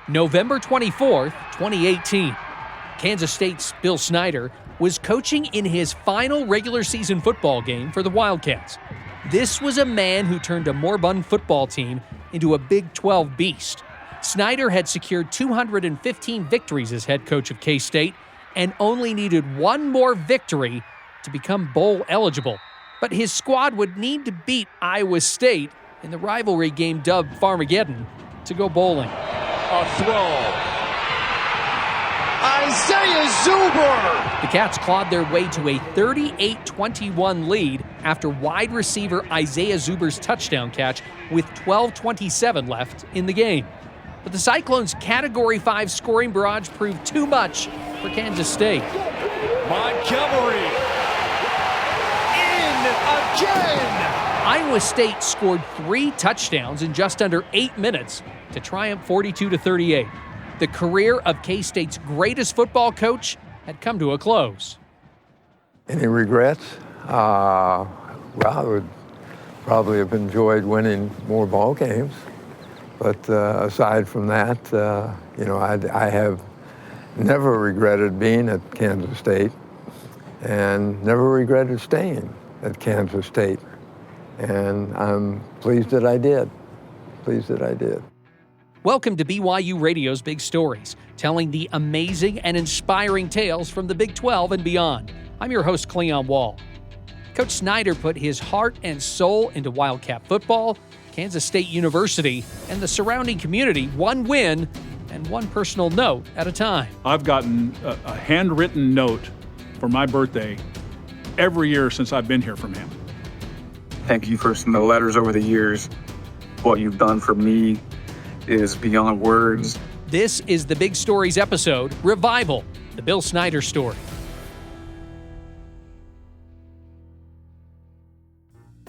November 24th, 2018. Kansas State's Bill Snyder was coaching in his final regular season football game for the Wildcats. This was a man who turned a moribund football team into a Big 12 beast. Snyder had secured 215 victories as head coach of K-State and only needed one more victory to become bowl eligible. But his squad would need to beat Iowa State in the rivalry game dubbed Farmageddon to go bowling. A throw. Isaiah Zuber! The Cats clawed their way to a 38-21 lead after wide receiver Isaiah Zuber's touchdown catch with 12:27 left in the game. But the Cyclones' Category 5 scoring barrage proved too much for Kansas State. Montgomery in again! Iowa State scored 3 touchdowns in just under 8 minutes to triumph 42-38. The career of K-State's greatest football coach had come to a close. Any regrets? I would probably have enjoyed winning more ball games. But aside from that, I have never regretted being at Kansas State and never regretted staying at Kansas State. And I'm pleased that I did. Welcome to BYU Radio's Big Stories, telling the amazing and inspiring tales from the Big 12 and beyond. I'm your host, Cleon Wall. Coach Snyder put his heart and soul into Wildcat football, Kansas State University, and the surrounding community, one win and one personal note at a time. I've gotten a handwritten note for my birthday every year since I've been here from him. Thank you for some of the letters over the years. What you've done for me is beyond words. This is the Big Stories episode, Revival, the Bill Snyder story.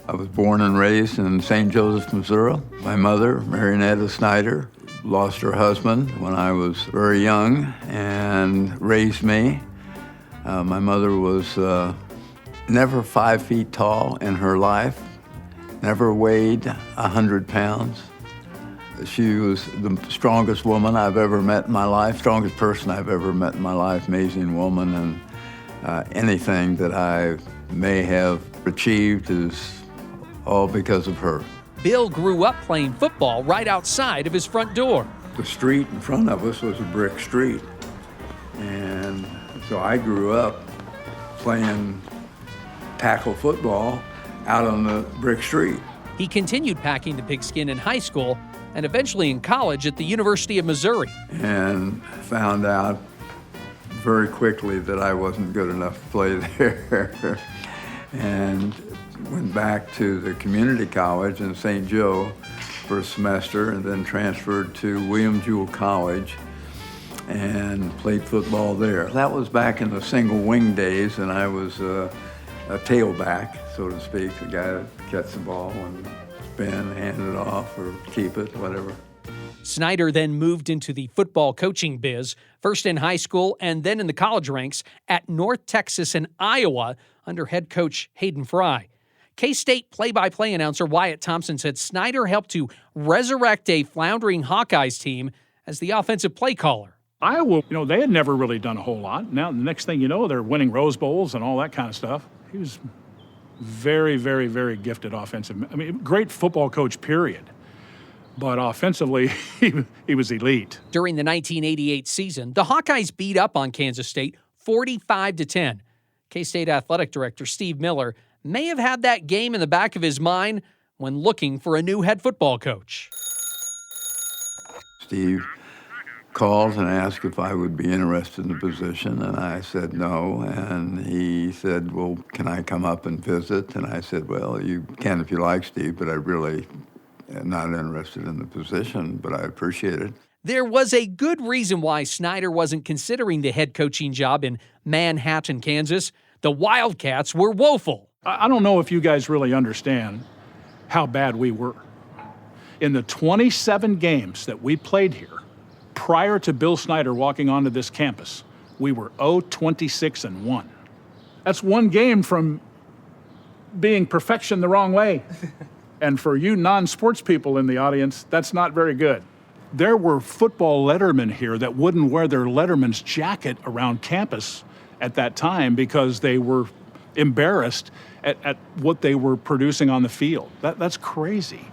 I was born and raised in St. Joseph, Missouri. My mother, Marianetta Snyder, lost her husband when I was very young and raised me. My mother was never 5 feet tall in her life, never weighed 100 pounds. She was the strongest woman I've ever met in my life, strongest person I've ever met in my life, amazing woman, and anything that I may have achieved is all because of her. Bill grew up playing football right outside of his front door. The street in front of us was a brick street, and so I grew up playing tackle football out on the brick street. He continued packing the pigskin in high school and eventually in college at the University of Missouri. And found out very quickly that I wasn't good enough to play there. And went back to the community college in St. Joe for a semester and then transferred to William Jewell College and played football there. That was back in the single wing days, and I was a tailback, so to speak, the guy that gets the ball and spin, hand it off, or keep it, whatever. Snyder then moved into the football coaching biz, first in high school and then in the college ranks at North Texas and Iowa under head coach Hayden Fry. K-State play-by-play announcer Wyatt Thompson said Snyder helped to resurrect a floundering Hawkeyes team as the offensive play caller. Iowa, they had never really done a whole lot. Now, the next thing you know, they're winning Rose Bowls and all that kind of stuff. He was very, very, very gifted offensive. Great football coach, period. But offensively, he was elite. During the 1988 season, the Hawkeyes beat up on Kansas State 45-10. K-State athletic director Steve Miller may have had that game in the back of his mind when looking for a new head football coach. Steve called and asked if I would be interested in the position, and I said no. And he said, well, can I come up and visit? And I said, well, you can if you like, Steve, but I really am not interested in the position, but I appreciate it. There was a good reason why Snyder wasn't considering the head coaching job in Manhattan, Kansas. The Wildcats were woeful. I don't know if you guys really understand how bad we were. In the 27 games that we played here, prior to Bill Snyder walking onto this campus, we were 0-26-1. That's one game from being perfection the wrong way. And for you non-sports people in the audience, that's not very good. There were football lettermen here that wouldn't wear their letterman's jacket around campus at that time because they were embarrassed at what they were producing on the field. That's crazy.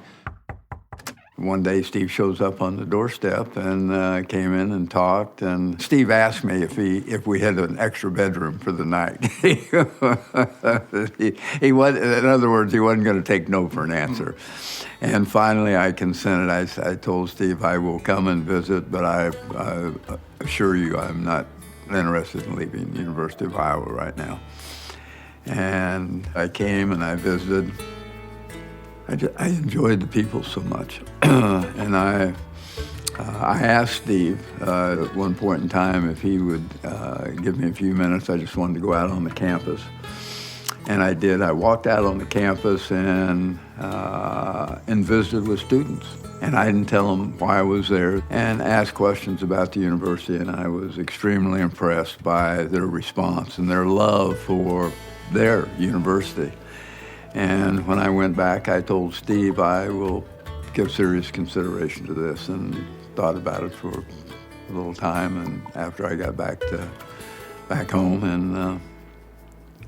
One day, Steve shows up on the doorstep and came in and talked. And Steve asked me if we had an extra bedroom for the night. he was, in other words, he wasn't going to take no for an answer. And finally, I consented. I told Steve I will come and visit, but I assure you, I'm not interested in leaving the University of Iowa right now. And I came and I visited. I enjoyed the people so much. And I asked Steve at one point in time if he would give me a few minutes. I just wanted to go out on the campus. And I did. I walked out on the campus and visited with students. And I didn't tell them why I was there and asked questions about the university. And I was extremely impressed by their response and their love for their university. And when I went back, I told Steve I will give serious consideration to this, and thought about it for a little time. And after I got back home, and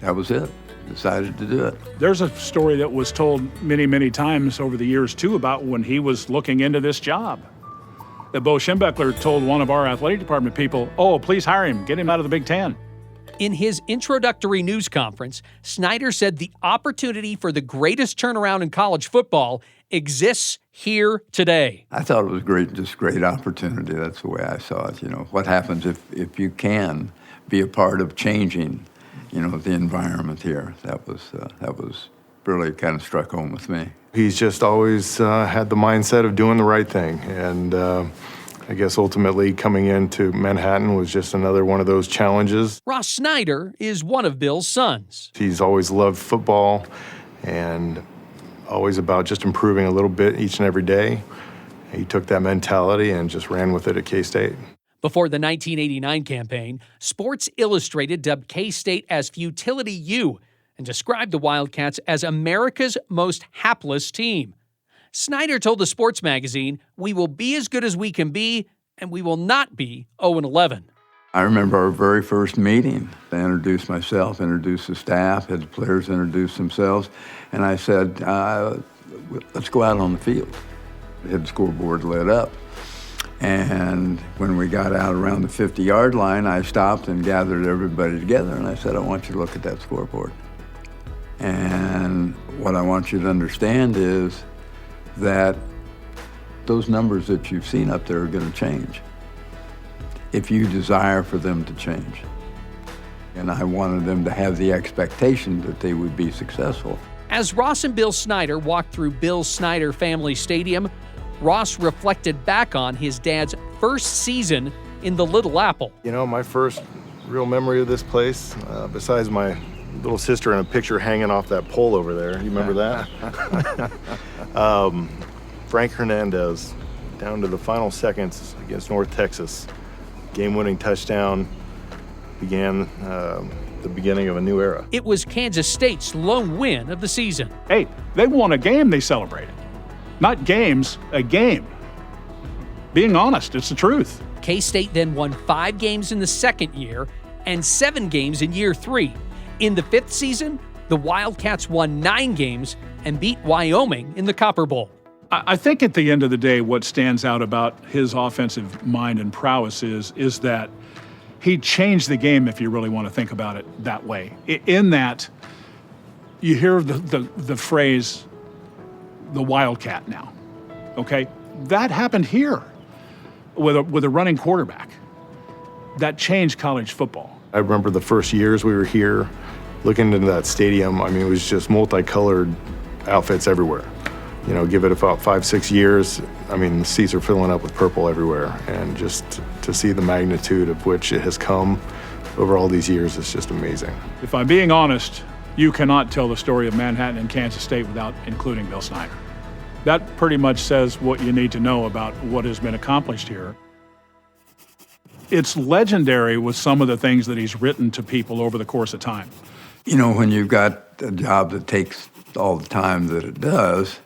that was it. Decided to do it. There's a story that was told many, many times over the years, too, about when he was looking into this job. That Bo Schembechler told one of our athletic department people, "Oh, please hire him. Get him out of the Big Ten." In his introductory news conference, Snyder said the opportunity for the greatest turnaround in college football exists here today. I thought it was great, just great opportunity. That's the way I saw it. You know, what happens if you can be a part of changing, you know, the environment here. That was really kind of struck home with me. He's just always had the mindset of doing the right thing, and I guess ultimately coming into Manhattan was just another one of those challenges. Ross Snyder is one of Bill's sons. He's always loved football and always about just improving a little bit each and every day. He took that mentality and just ran with it at K-State. Before the 1989 campaign, Sports Illustrated dubbed K-State as Futility U and described the Wildcats as America's most hapless team. Snyder told the sports magazine, "We will be as good as we can be, and we will not be 0-11. I remember our very first meeting. I introduced myself, introduced the staff, had the players introduce themselves, and I said, let's go out on the field. We had the scoreboard lit up. And when we got out around the 50-yard line, I stopped and gathered everybody together, and I said, I want you to look at that scoreboard. And what I want you to understand is that those numbers that you've seen up there are going to change if you desire for them to change. And I wanted them to have the expectation that they would be successful. As Ross and Bill Snyder walked through Bill Snyder Family Stadium, Ross reflected back on his dad's first season in the Little Apple. You know, my first real memory of this place, besides my little sister in a picture hanging off that pole over there. You remember that? Frank Hernandez down to the final seconds against North Texas. Game-winning touchdown began the beginning of a new era. It was Kansas State's lone win of the season. Hey, they won a game they celebrated. Not games, a game. Being honest, it's the truth. K-State then won 5 games in the second year and 7 games in year 3. In the 5th season, the Wildcats won 9 games and beat Wyoming in the Copper Bowl. I think at the end of the day, what stands out about his offensive mind and prowess is that he changed the game, if you really want to think about it that way. In that, you hear the phrase, the Wildcat now, okay? That happened here with a running quarterback. That changed college football. I remember the first years we were here, looking into that stadium, I mean, it was just multicolored outfits everywhere. You know, give it about 5-6 years, I mean, the seats are filling up with purple everywhere. And just to see the magnitude of which it has come over all these years is just amazing. If I'm being honest, you cannot tell the story of Manhattan and Kansas State without including Bill Snyder. That pretty much says what you need to know about what has been accomplished here. It's legendary with some of the things that he's written to people over the course of time. You know, when you've got a job that takes all the time that it does,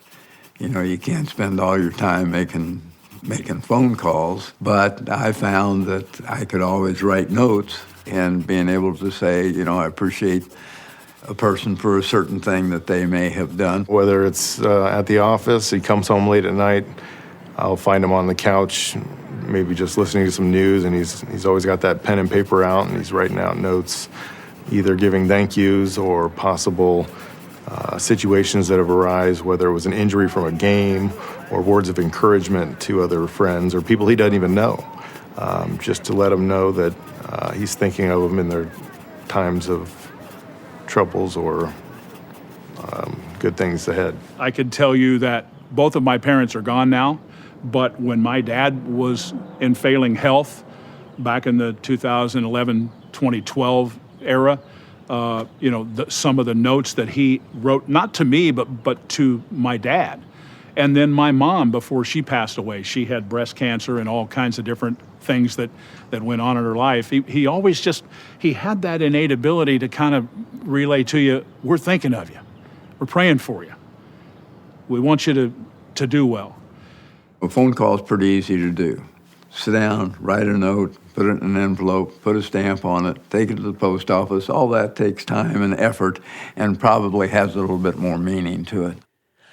you know, you can't spend all your time making making phone calls, but I found that I could always write notes and being able to say, I appreciate a person for a certain thing that they may have done. Whether it's at the office, he comes home late at night, I'll find him on the couch, maybe just listening to some news, and he's always got that pen and paper out, and he's writing out notes, either giving thank yous or possible situations that have arisen, whether it was an injury from a game or words of encouragement to other friends or people he doesn't even know, just to let them know that he's thinking of them in their times of troubles or good things ahead. I could tell you that both of my parents are gone now, but when my dad was in failing health back in the 2011-2012 era, some of the notes that he wrote, not to me, but to my dad. And then my mom, before she passed away, she had breast cancer and all kinds of different things that went on in her life. He always he had that innate ability to kind of relay to you, we're thinking of you. We're praying for you. We want you to do well. A phone call is pretty easy to do. Sit down, write a note, put it in an envelope, put a stamp on it, take it to the post office. All that takes time and effort and probably has a little bit more meaning to it.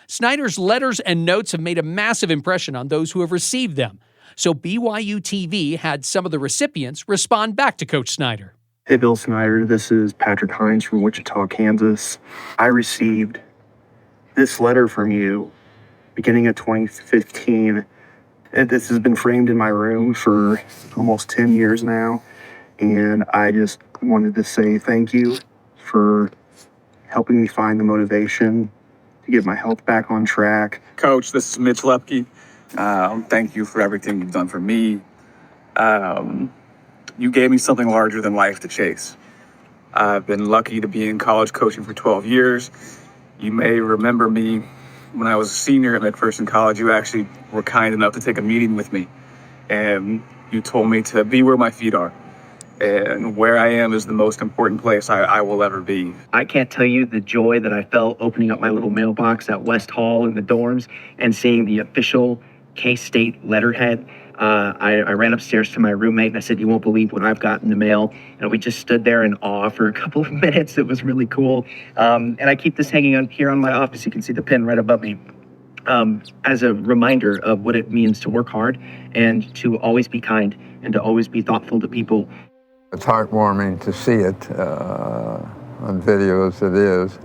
Snyder's letters and notes have made a massive impression on those who have received them. So BYUtv had some of the recipients respond back to Coach Snyder. Hey, Bill Snyder, this is Patrick Hines from Wichita, Kansas. I received this letter from you beginning of 2015. And this has been framed in my room for almost 10 years now. And I just wanted to say thank you for helping me find the motivation to get my health back on track. Coach, this is Mitch Lepke. Thank you for everything you've done for me. You gave me something larger than life to chase. I've been lucky to be in college coaching for 12 years. You may remember me when I was a senior at McPherson College. You actually were kind enough to take a meeting with me, and you told me to be where my feet are. And where I am is the most important place I will ever be. I can't tell you the joy that I felt opening up my little mailbox at West Hall in the dorms and seeing the official K-State letterhead. I ran upstairs to my roommate and I said, "You won't believe what I've got in the mail." And we just stood there in awe for a couple of minutes. It was really cool. And I keep this hanging on here on my office. You can see the pin right above me. As a reminder of what it means to work hard and to always be kind and to always be thoughtful to people. It's heartwarming to see it on video as it is.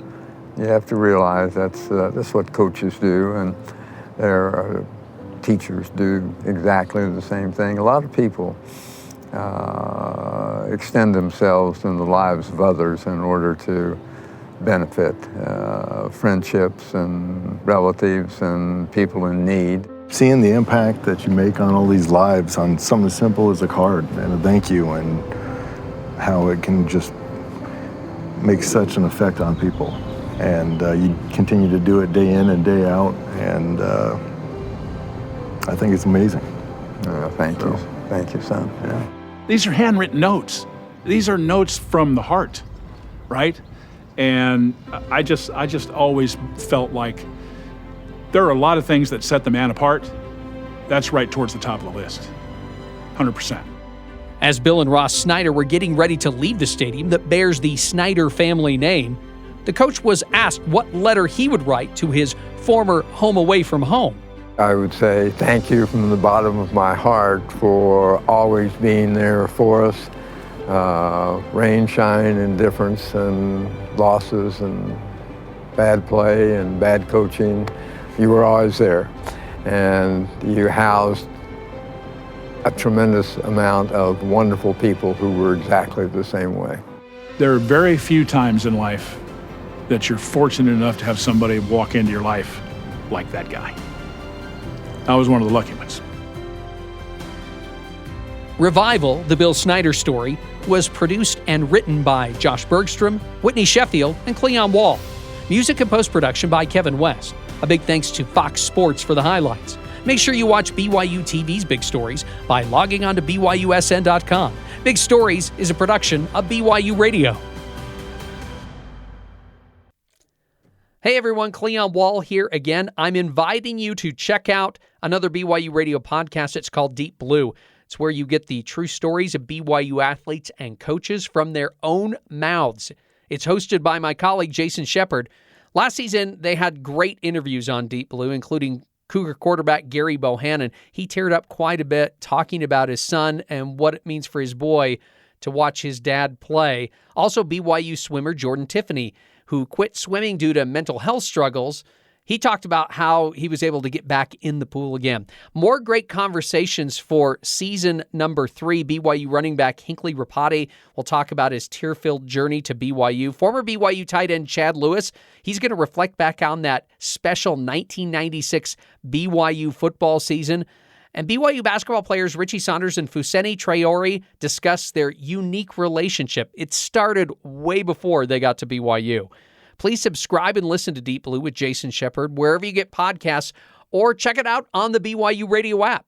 You have to realize that's what coaches do, and their teachers do exactly the same thing. A lot of people extend themselves in the lives of others in order to benefit friendships and relatives and people in need. Seeing the impact that you make on all these lives on something as simple as a card and a thank you, and how it can just make such an effect on people. And you continue to do it day in and day out, and I think it's amazing. Thank you. Thank you, son. Yeah. These are handwritten notes. These are notes from the heart, right? And I just always felt like there are a lot of things that set the man apart. That's right towards the top of the list, 100%. As Bill and Ross Snyder were getting ready to leave the stadium that bears the Snyder family name, the coach was asked what letter he would write to his former home away from home. I would say thank you from the bottom of my heart for always being there for us. Rain, shine, indifference, and losses, and bad play, and bad coaching. You were always there. And you housed a tremendous amount of wonderful people who were exactly the same way. There are very few times in life that you're fortunate enough to have somebody walk into your life like that guy. I was one of the lucky ones. Revival, the Bill Snyder story, was produced and written by Josh Bergstrom, Whitney Sheffield, and Cleon Wall. Music and post-production by Kevin West. A big thanks to Fox Sports for the highlights. Make sure you watch BYUtv's Big Stories by logging on to BYUSN.com. Big Stories is a production of BYU Radio. Hey everyone, Cleon Wall here again. I'm inviting you to check out another BYU radio podcast. It's called Deep Blue. It's where you get the true stories of BYU athletes and coaches from their own mouths. It's hosted by my colleague, Jason Shepard. Last season, they had great interviews on Deep Blue, including Cougar quarterback Gary Bohannon. He teared up quite a bit talking about his son and what it means for his boy to watch his dad play. Also, BYU swimmer Jordan Tiffany, who quit swimming due to mental health struggles. He talked about how he was able to get back in the pool again. More great conversations for season number 3. BYU running back Hinckley Rapati will talk about his tear-filled journey to BYU. Former BYU tight end Chad Lewis, he's going to reflect back on that special 1996 BYU football season. And BYU basketball players Richie Saunders and Fuseni Traore discuss their unique relationship. It started way before they got to BYU. Please subscribe and listen to Deep Blue with Jason Shepard wherever you get podcasts, or check it out on the BYU radio app.